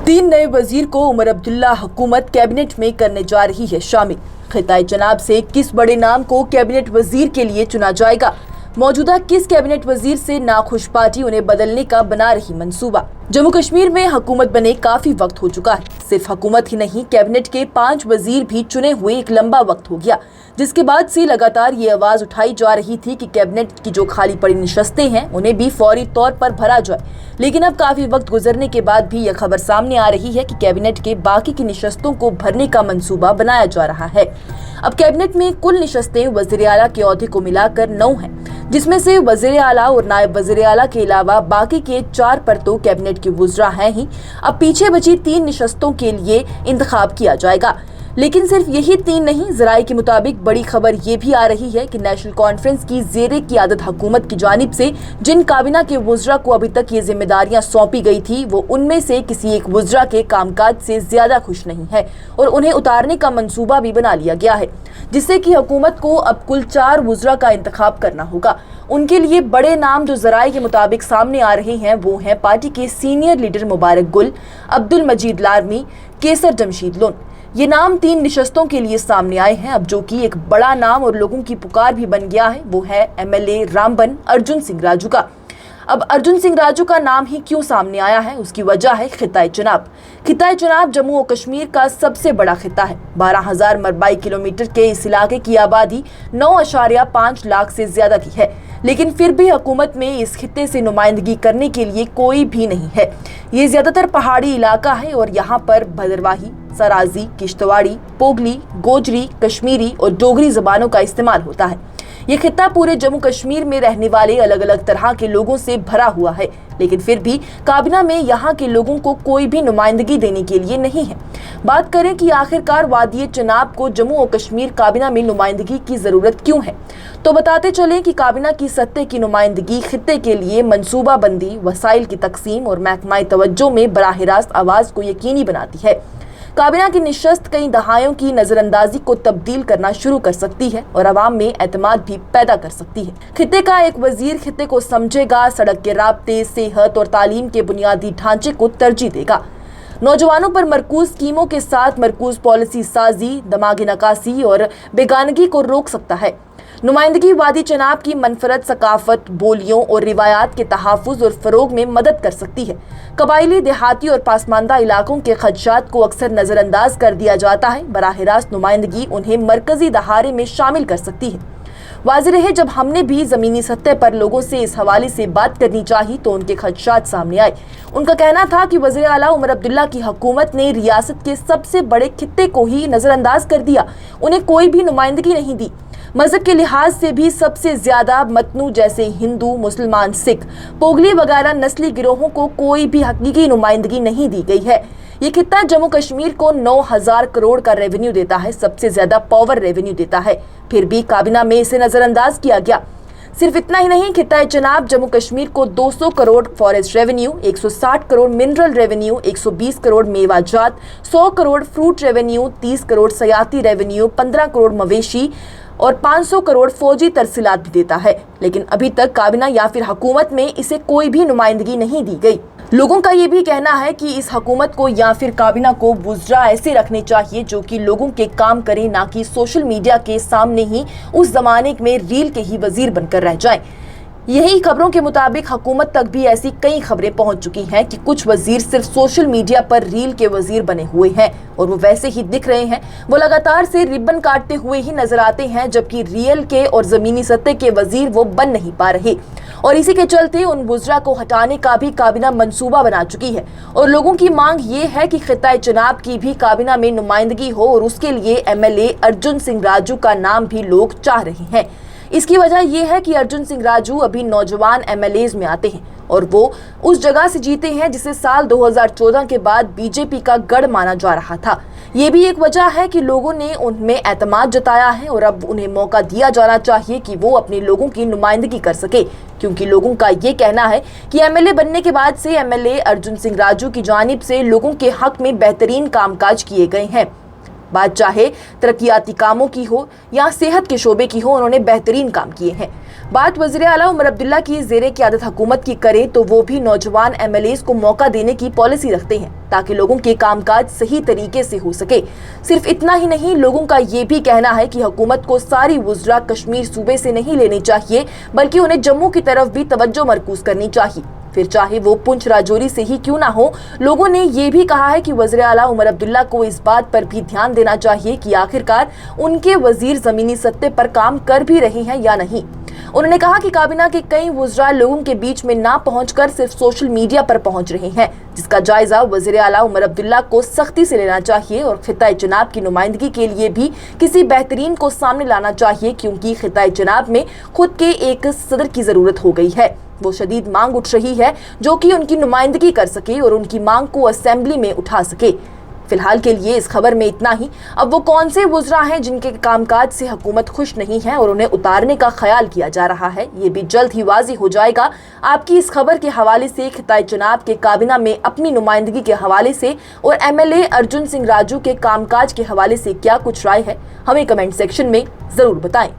तीन नए वजीर को उमर अब्दुल्ला हुकूमत कैबिनेट में करने जा रही है शामिल। खिताए जनाब से किस बड़े नाम को कैबिनेट वजीर के लिए चुना जाएगा? मौजूदा किस कैबिनेट वजीर से नाखुश पार्टी उन्हें बदलने का बना रही मंसूबा? जम्मू कश्मीर में हुकूमत बने काफी वक्त हो चुका है। सिर्फ हुकूमत ही नहीं, कैबिनेट के 5 वजीर भी चुने हुए एक लंबा वक्त हो गया, जिसके बाद से लगातार ये आवाज उठाई जा रही थी कि कैबिनेट की जो खाली पड़ी नशस्तें हैं उन्हें भी फौरी तौर पर भरा जाए। लेकिन अब काफी वक्त गुजरने के बाद भी यह खबर सामने आ रही है कि कैबिनेट के बाकी की नशस्तों को भरने का मंसूबा बनाया जा रहा है। अब कैबिनेट में कुल नशस्तें वजीर आला के ओहदे को मिलाकर 9 हैं, जिसमें से वजीर आला और नायब वजीर आला के अलावा बाकी के 4 पर तो कैबिनेट के वुज़रा हैं ही। अब पीछे बची 3 नशस्तों के लिए इंतखाब किया जाएगा। लेकिन सिर्फ यही 3 नहीं, ज़राए के मुताबिक बड़ी खबर ये भी आ रही है कि नेशनल कॉन्फ्रेंस की ज़ेरे क़ियादत हुकूमत की जानिब से जिन काबिना के वुज़रा को अभी तक ये जिम्मेदारियां सौंपी गई थी, वो उनमें से किसी एक वुज़रा के कामकाज से ज्यादा खुश नहीं है और उन्हें उतारने का मंसूबा भी बना लिया गया है, जिससे कि हुकूमत को अब कुल 4 वुज़रा का इंतखाब करना होगा। उनके लिए बड़े नाम जो ज़राए के मुताबिक सामने आ रहे हैं वो हैं पार्टी के सीनियर लीडर मुबारक गुल, अब्दुल मजीद लारमी, केसर जमशीद लोन। ये नाम 3 नशस्तों के लिए सामने आए हैं। अब जो कि एक बड़ा नाम और लोगों की पुकार भी बन गया है वो है MLA रामबन अर्जुन सिंह राजू का। अब अर्जुन सिंह राजू का नाम ही क्यों सामने आया है, उसकी वजह है खिताए चनाब। खिताए चनाब जम्मू और कश्मीर का सबसे बड़ा खिता है। 12,000 मरबई किलोमीटर के इस इलाके की आबादी 9.5 लाख से ज्यादा की है, लेकिन फिर भी हुकूमत में इस खिते से नुमाइंदगी करने के लिए कोई भी नहीं है। ये ज्यादातर पहाड़ी इलाका है और यहाँ पर भदरवाही, सराजी, किश्तवाड़ी, पोगली, गोजरी, कश्मीरी और डोगरी जबानों का इस्तेमाल होता है। ये खिता पूरे जम्मू कश्मीर में रहने वाले अलग अलग तरह के लोगों से भरा हुआ है, लेकिन फिर भी काबिना में यहाँ के लोगों को कोई भी नुमाइंदगी देने के लिए नहीं है। बात करें कि आखिरकार वादी चनाब को जम्मू और कश्मीर काबिना में नुमाइंदगी की जरूरत क्यों है, तो बताते चलें कि काबिना की सत्ते की नुमाइंदगी खिते के लिए मंसूबा बंदी, वसाइल की तकसीम और महकमाई तवज्जो में बराह रास्त आवाज को यकीनी बनाती है। काबिना की निशस्त कई दहाइयों की नजरअंदाजी को तब्दील करना शुरू कर सकती है और अवाम में एतमाद भी पैदा कर सकती है। खिते का एक वजीर खिते को समझेगा, सड़क के राब्ते, सेहत और तालीम के बुनियादी ढांचे को तरजीह देगा, नौजवानों पर मरकूज स्कीमों के साथ मरकूज पॉलिसी साजी, दमागी नकासी और बेगानगी को रोक सकता है। नुमाइंदगी वादी चनाब की मनफरद सकाफत, बोलियों और रिवायात के तहफ़्फ़ुज़ और फ़रोग में मदद कर सकती है। कबायली, देहाती और पासमानदा इलाकों के खदशात को अक्सर नज़रअंदाज कर दिया जाता है। बराह रास्त नुमाइंदगी उन्हें मरकजी दहारे में शामिल कर सकती है। वाज़ेह है, जब हमने भी ज़मीनी सतह पर लोगों से इस हवाले से बात करनी चाहिए तो उनके खदशात सामने आए। उनका कहना था कि वज़ीर आला उमर अब्दुल्ला की हुकूमत ने रियासत के सबसे बड़े खिते को ही नज़रअंदाज कर दिया, उन्हें कोई भी नुमाइंदगी नहीं दी। मजहब के लिहाज से भी सबसे ज्यादा मतनू जैसे हिंदू, मुसलमान, सिख, पोगली वगैरह नस्ली गिरोहों को कोई भी हकीकी नुमाइंदगी नहीं दी गई है। ये खिता जम्मू कश्मीर को 9,000 करोड़ का रेवेन्यू देता है, सबसे ज्यादा पावर रेवेन्यू देता है, फिर भी काबिना में इसे नजरअंदाज किया गया। सिर्फ इतना ही नहीं, खिताए चनाब जम्मू कश्मीर को 200 crore forest revenue, 160 crore mineral revenue, 120 crore मेवा जात, 100 करोड़ फ्रूट रेवेन्यू, 30 करोड़ सयाती रेवेन्यू, 15 करोड़ मवेशी और 500 करोड़ फौजी तरसीलात भी देता है। लेकिन अभी तक काबिना या फिर हुकूमत में इसे कोई भी नुमाइंदगी नहीं दी गई। लोगों का ये भी कहना है कि इस हुकूमत को या फिर काबिना को वुज़रा ऐसे रखने चाहिए जो कि लोगों के काम करें, ना कि सोशल मीडिया के सामने ही उस जमाने में रील के ही वजीर बनकर रह जाएं। यही खबरों के मुताबिक हुकूमत तक भी ऐसी कई खबरें पहुंच चुकी हैं कि कुछ वजीर सिर्फ सोशल मीडिया पर रील के वजीर बने हुए हैं और वो वैसे ही दिख रहे हैं। वो लगातार से रिबन काटते हुए ही नजर आते हैं, जबकि रियल के और जमीनी सतह के वजीर वो बन नहीं पा रहे। और इसी के चलते उन वुज़रा को हटाने का भी काबिना मंसूबा बना चुकी है और लोगों की मांग ये है कि खिताए चनाब की भी काबिना में नुमाइंदगी हो और उसके लिए MLA अर्जुन सिंह राजू का नाम भी लोग चाह रहे हैं। इसकी वजह यह है कि अर्जुन सिंह राजू अभी नौजवान MLAs में आते हैं और वो उस जगह से जीते हैं जिसे साल 2014 के बाद BJP का गढ़ माना जा रहा था। ये भी एक वजह है कि लोगों ने उनमें एतमाद जताया है और अब उन्हें मौका दिया जाना चाहिए कि वो अपने लोगों की नुमाइंदगी कर सके, क्योंकि लोगों का ये कहना है कि MLA बनने के बाद से MLA अर्जुन सिंह राजू की जानिब से लोगों के हक में बेहतरीन कामकाज किए गए हैं। बात चाहे तरक्याती कामों की हो या सेहत के शोबे की हो, उन्होंने बेहतरीन काम किए हैं। बात वज़ीर आला उमर अब्दुल्ला की ज़ेरे क़यादत हुकूमत की करें तो वो भी नौजवान MLAs को मौका देने की पॉलिसी रखते हैं ताकि लोगों के कामकाज सही तरीके से हो सके। सिर्फ इतना ही नहीं, लोगों का ये भी कहना है कि हुकूमत को सारी वुज़रा कश्मीर सूबे से नहीं लेनी चाहिए बल्कि उन्हें जम्मू की तरफ भी तवज्जो मरकूज करनी चाहिए, फिर चाहे वो पुंछ राजौरी से ही क्यों ना हो। लोगों ने ये भी कहा है कि वज़ीर आला उमर अब्दुल्ला को इस बात पर भी ध्यान देना चाहिए कि आखिरकार उनके वजीर ज़मीनी सत्ते पर काम कर भी रहे हैं या नहीं। उन्होंने कहा कि काबीना के कई वुज़रा लोगों के बीच में ना पहुंचकर सिर्फ सोशल मीडिया पर पहुंच रहे हैं, जिसका जायजा वज़ीर आला उमर अब्दुल्ला को सख्ती से लेना चाहिए और खिताए जनाब की नुमाइंदगी के लिए भी किसी बेहतरीन को सामने लाना चाहिए, क्योंकि खिताए जनाब में खुद के एक सदर की ज़रूरत हो गई है। वो शदीद मांग उठ रही है जो कि उनकी नुमाइंदगी कर सके और उनकी मांग को असेंबली में उठा सके। फिलहाल के लिए इस खबर में इतना ही। अब वो कौन से वुज़रा हैं जिनके कामकाज से हुकूमत खुश नहीं है और उन्हें उतारने का ख्याल किया जा रहा है, ये भी जल्द ही वाज़ी हो जाएगा। आपकी इस खबर के हवाले से खिताए जनाब के काबीना में अपनी नुमाइंदगी के हवाले से और MLA अर्जुन सिंह राजू के कामकाज के हवाले से क्या कुछ राय है, हमें कमेंट सेक्शन में ज़रूर बताएं।